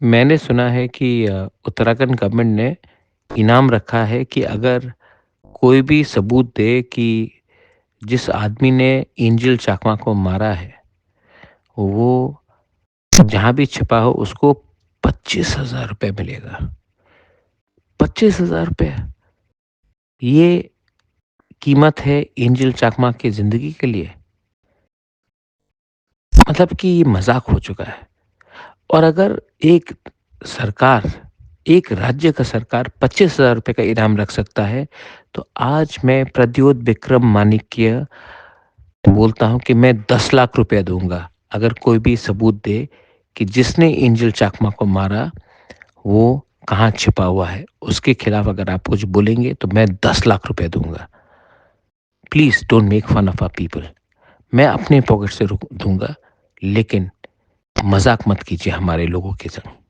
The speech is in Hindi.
मैंने सुना है कि उत्तराखंड गवर्नमेंट ने इनाम रखा है कि अगर कोई भी सबूत दे कि जिस आदमी ने एंजल चाकमा को मारा है, वो जहाँ भी छिपा हो उसको 25,000 रुपए मिलेगा। 25,000 रुपए! ये कीमत है एंजल चाकमा की ज़िंदगी के लिए। मतलब कि ये मज़ाक हो चुका है। और अगर एक सरकार, एक राज्य का सरकार 25,000 रुपए का इनाम रख सकता है, तो आज मैं प्रद्योत विक्रम माणिक्य बोलता हूँ कि मैं 10 लाख रुपया दूँगा, अगर कोई भी सबूत दे कि जिसने एंजल चाकमा को मारा, वो कहाँ छिपा हुआ है। उसके खिलाफ अगर आप कुछ बोलेंगे, तो मैं 10 लाख रुपए दूँगा। Please don't make fun of our people. मैं अपने पॉकेट से रुक दूँगा, लेकिन मज़ाक मत कीजिए हमारे लोगों के संग।